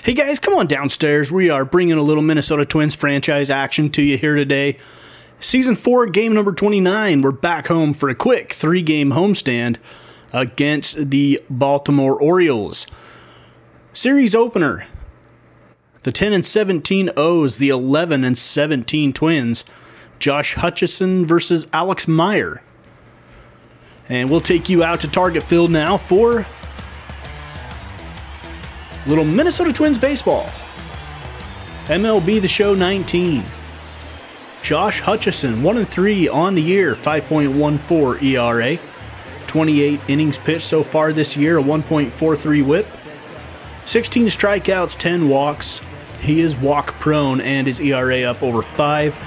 Hey guys, come on downstairs. We are bringing a little Minnesota Twins franchise action to you here today. Season 4, game number 29. We're back home for a quick 3-game homestand against the Baltimore Orioles. Series opener. The 10-17 O's, the 11-17 Twins. Josh Hutcherson versus Alex Meyer. And we'll take you out to Target Field now for little Minnesota Twins baseball. MLB The Show 19. Josh Hutcherson, 1-3 on the year, 5.14 ERA. 28 innings pitched so far this year, a 1.43 whip. 16 strikeouts, 10 walks. He is walk prone and his ERA up over 5.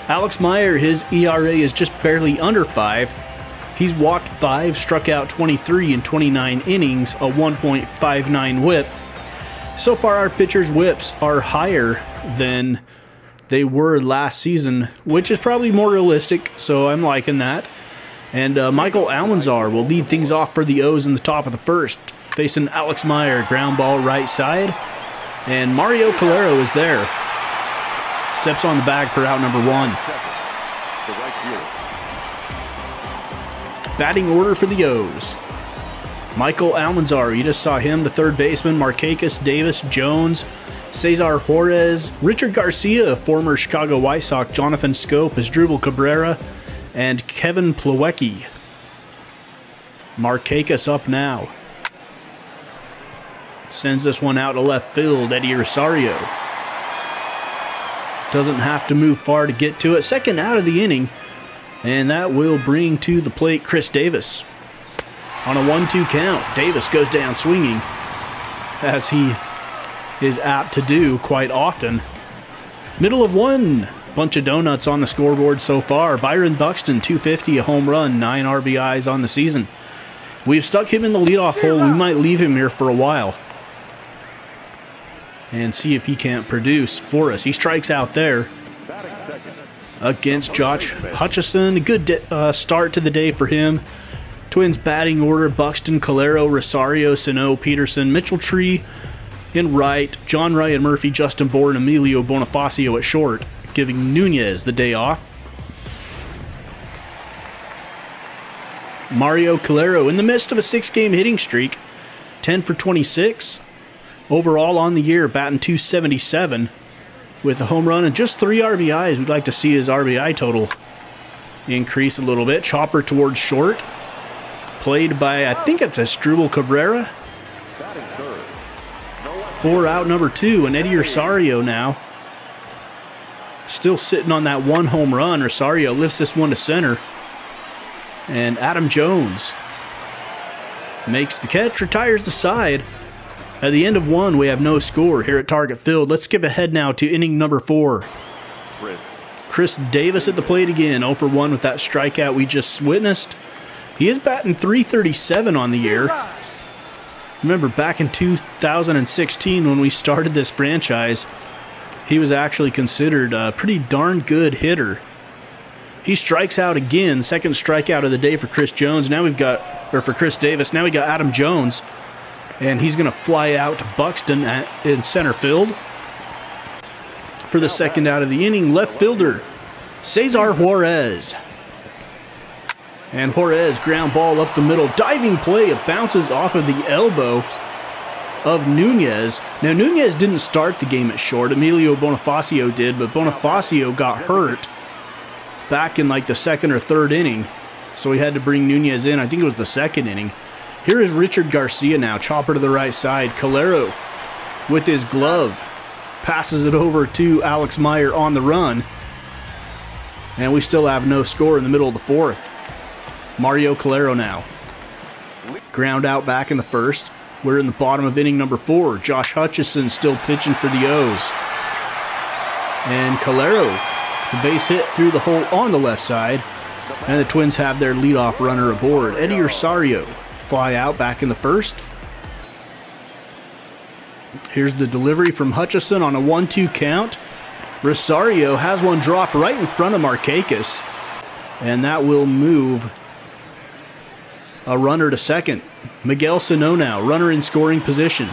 Alex Meyer, his ERA is just barely under 5. He's walked 5, struck out 23 in 29 innings, a 1.59 whip. So far, our pitchers' whips are higher than they were last season, which is probably more realistic, so I'm liking that. And Michael Almanzar will lead things off for the O's in the top of the first, facing Alex Meyer, ground ball right side. And Mario Calero is there. Steps on the bag for out number 1. Batting order for the O's. Michael Almanzar, you just saw him, the third baseman. Markakis, Davis, Jones, Cesar Juarez, Richard Garcia, former Chicago White Sox, Jonathan Scope, Asdrubal Cabrera, and Kevin Plawecki. Markakis up now. Sends this one out to left field, Eddie Rosario. Doesn't have to move far to get to it. Second out of the inning, and that will bring to the plate Chris Davis. On a 1-2 count, Davis goes down swinging, as he is apt to do quite often. Middle of 1. Bunch of donuts on the scoreboard so far. Byron Buxton, 250, a home run, 9 RBIs on the season. We've stuck him in the leadoff hole. We might leave him here for a while and see if he can't produce for us. He strikes out there against Josh Hutcherson. A good start to the day for him. Twins batting order: Buxton, Calero, Rosario, Sano, Peterson, Mitchell Tree in right, John Ryan Murphy, Justin Bourne, Emilio Bonifacio at short, giving Nunez the day off. Mario Calero in the midst of a 6-game hitting streak, 10 for 26. Overall on the year, batting .277 with a home run and just 3 RBIs. We'd like to see his RBI total increase a little bit. Chopper towards short. Played by, I think it's Asdrubal Cabrera. For out number 2, and Eddie Rosario now. Still sitting on that 1 home run. Rosario lifts this one to center. And Adam Jones makes the catch, retires the side. At the end of 1, we have no score here at Target Field. Let's skip ahead now to inning number 4. Chris Davis at the plate again, 0 for 1 with that strikeout we just witnessed. He is batting .337 on the year. Remember, back in 2016 when we started this franchise, he was actually considered a pretty darn good hitter. He strikes out again, second strikeout of the day for Chris Jones. Now we've got, or for Chris Davis. Now we got Adam Jones, and he's going to fly out to Buxton in center field. For the second out of the inning, left fielder Cesar Juarez. And Juarez, ground ball up the middle. Diving play. It bounces off of the elbow of Nunez. Now, Nunez didn't start the game at short. Emilio Bonifacio did, but Bonifacio got hurt back in like the 2nd or 3rd inning. So we had to bring Nunez in. I think it was the 2nd inning. Here is Richard Garcia now. Chopper to the right side. Calero with his glove passes it over to Alex Meyer on the run. And we still have no score in the middle of the 4th. Mario Calero now. Ground out back in the 1st. We're in the bottom of inning number 4. Josh Hutcherson still pitching for the O's. And Calero, the base hit through the hole on the left side. And the Twins have their leadoff runner aboard. Eddie Rosario fly out back in the 1st. Here's the delivery from Hutcherson on a 1-2 count. Rosario has one drop right in front of Markakis. And that will move a runner to second. Miguel Sano now, runner in scoring position.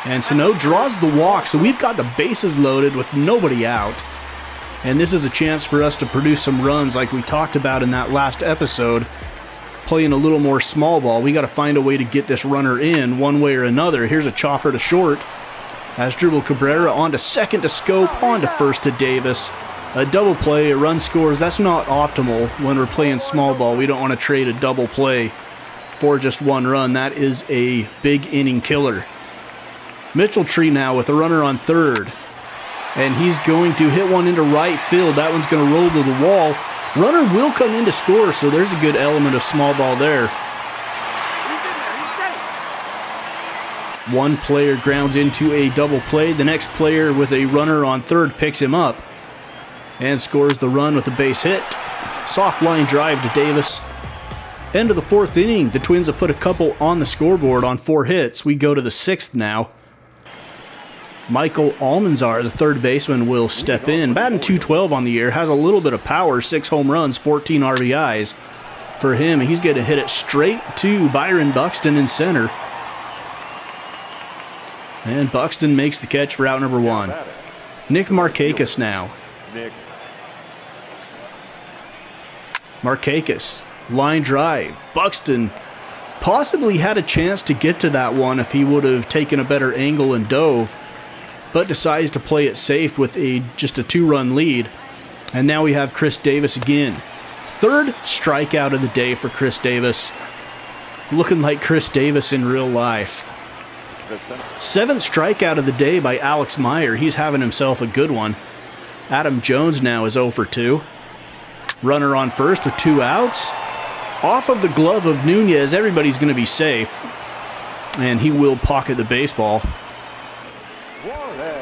And Sano draws the walk, so we've got the bases loaded with nobody out. And this is a chance for us to produce some runs like we talked about in that last episode. Playing a little more small ball. We got to find a way to get this runner in one way or another. Here's a chopper to short. Asdrubal Cabrera on to second to Scope, on to first to Davis. A double play, a run scores. That's not optimal when we're playing small ball. We don't want to trade a double play for just one run. That is a big inning killer. Mitchell-Tree now with a runner on third. And he's going to hit one into right field. That one's going to roll to the wall. Runner will come in to score, so there's a good element of small ball there. One player grounds into a double play. The next player with a runner on third picks him up and scores the run with a base hit. Soft line drive to Davis. End of the fourth inning. The Twins have put a couple on the scoreboard on 4 hits. We go to the 6th now. Michael Almanzar, the third baseman, will step in. Batting .212 on the year. Has a little bit of power. 6 home runs, 14 RBIs for him. He's going to hit it straight to Byron Buxton in center. And Buxton makes the catch for out number 1. Nick Markakis now. Markakis, line drive. Buxton possibly had a chance to get to that one if he would have taken a better angle and dove, but decides to play it safe with just a 2-run lead. And now we have Chris Davis again. Third strikeout of the day for Chris Davis. Looking like Chris Davis in real life. 7th strikeout of the day by Alex Meyer. He's having himself a good one. Adam Jones now is 0 for 2. Runner on first with 2 outs. Off of the glove of Nunez, everybody's going to be safe. And he will pocket the baseball.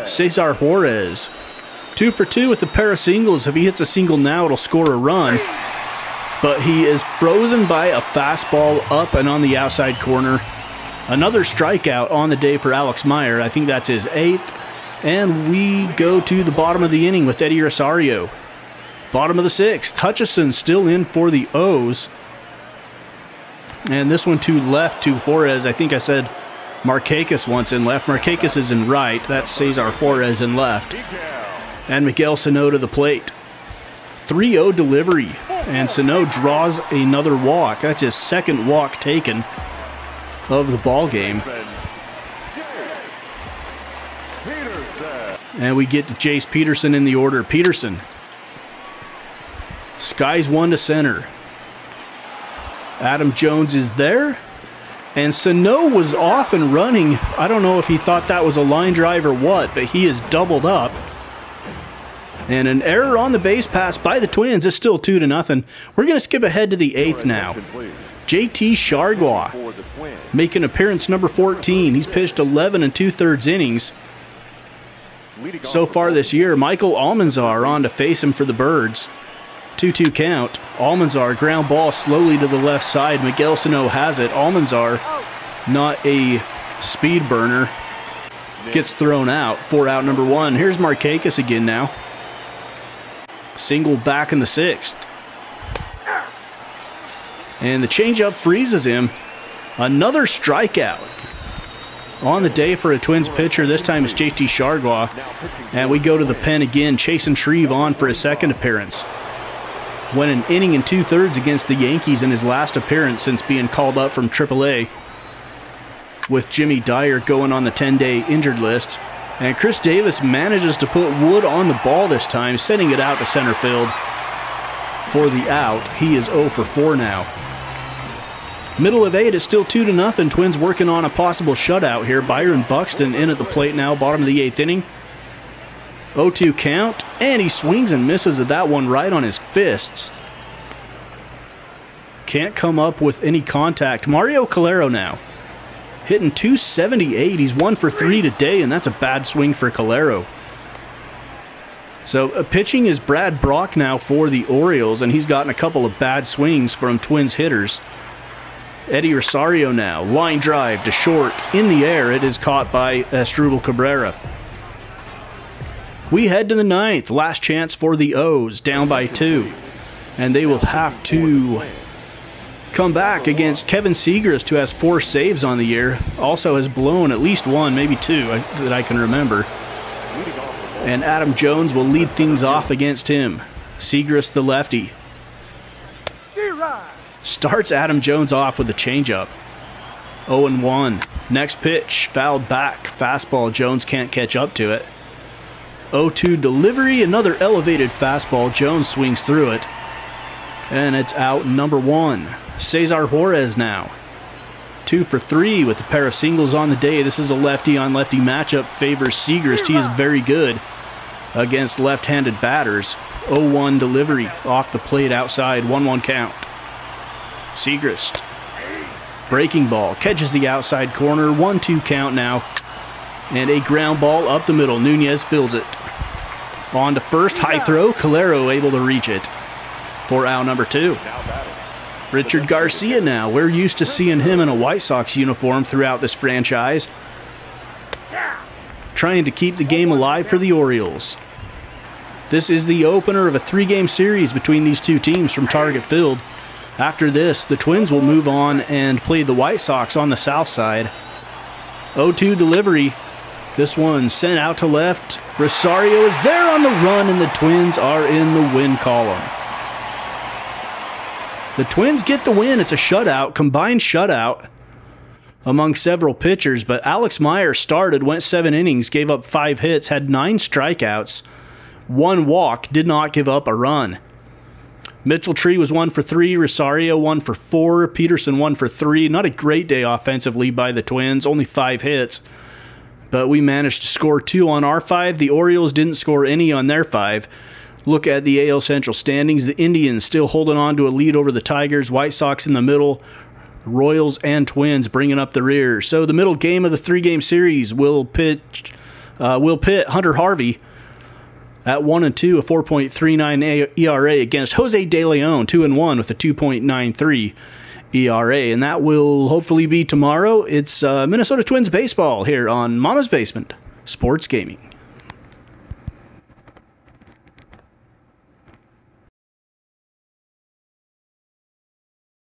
Cesar Juarez, 2 for 2 with a pair of singles. If he hits a single now, it'll score a run. But he is frozen by a fastball up and on the outside corner. Another strikeout on the day for Alex Meyer. I think that's his 8th. And we go to the bottom of the inning with Eddie Rosario. Bottom of the 6th. Hutchison still in for the O's. And this one to left to Juarez. I think I said Markakis once in left. Markakis is in right. That's Cesar Juarez in left. And Miguel Sano to the plate. 3-0 delivery. And Sano draws another walk. That's his 2nd walk taken of the ball game. And we get to Jace Peterson in the order. Peterson skies one to center. Adam Jones is there. And Sano was off and running. I don't know if he thought that was a line drive or what, but he is doubled up. And an error on the base pass by the Twins. Is still 2-0. We're going to skip ahead to the 8th now. JT Chargois making appearance number 14. He's pitched 11 2/3 innings so far this year. Michael Almanzar on to face him for the Birds. 2-2 count. Almanzar, ground ball slowly to the left side. Miguel Sano has it. Almanzar, not a speed burner, gets thrown out for out number 1. Here's Markakis again now. Single back in the 6th. And the changeup freezes him. Another strikeout on the day for a Twins pitcher. This time it's JT Chargois. And we go to the pen again. Chasen Shreve on for his 2nd appearance. Went an inning and 2/3 against the Yankees in his last appearance since being called up from AAA, with Jimmy Dyer going on the 10-day injured list. And Chris Davis manages to put wood on the ball this time, sending it out to center field for the out. He is 0 for 4 now. Middle of 8, it's still 2-0. Twins working on a possible shutout here. Byron Buxton in at the plate now, bottom of the 8th inning. 0-2 count, and he swings and misses at that one right on his fists. Can't come up with any contact. Mario Calero now, hitting .278. He's 1 for 3 today, and that's a bad swing for Calero. So pitching is Brad Brock now for the Orioles, and he's gotten a couple of bad swings from Twins hitters. Eddie Rosario now, line drive to short, in the air. It is caught by Asdrubal Cabrera. We head to the 9th, last chance for the O's, down by 2. And they will have to come back against Kevin Segrist, who has 4 saves on the year. Also has blown at least 1, maybe 2 that I can remember. And Adam Jones will lead things off against him. Segrist, the lefty, starts Adam Jones off with a changeup. 0-1. Next pitch, fouled back. Fastball, Jones can't catch up to it. 0-2 delivery, another elevated fastball. Jones swings through it. And it's out number 1. Cesar Juarez now. 2 for 3 with a pair of singles on the day. This is a lefty-on-lefty matchup. Favors Segrist. He is very good against left-handed batters. 0-1 delivery off the plate outside. 1-1 count. Segrist. Breaking ball. Catches the outside corner. 1-2 count now. And a ground ball up the middle. Nunez fills it. On to first. High throw. Calero able to reach it for out number 2. Richard Garcia now. We're used to seeing him in a White Sox uniform throughout this franchise, trying to keep the game alive for the Orioles. This is the opener of a 3-game series between these two teams from Target Field. After this, the Twins will move on and play the White Sox on the south side. 0-2 delivery. This one sent out to left. Rosario is there on the run, and the Twins are in the win column. The Twins get the win. It's a shutout, combined shutout among several pitchers, but Alex Meyer started, went 7 innings, gave up 5 hits, had 9 strikeouts, 1 walk, did not give up a run. Mitchell Tree was 1 for 3, Rosario 1 for 4, Peterson 1 for 3. Not a great day offensively by the Twins, only 5 hits, but we managed to score 2 on our 5. The Orioles didn't score any on their 5. Look at the AL Central standings. The Indians still holding on to a lead over the Tigers. White Sox in the middle. Royals and Twins bringing up the rear. So the middle game of the 3-game series will pit Hunter Harvey at 1-2, a 4.39 ERA against Jose De Leon, 2-1 with a 2.93 ERA. And that will hopefully be tomorrow. It's Minnesota Twins baseball here on Mama's Basement Sports Gaming.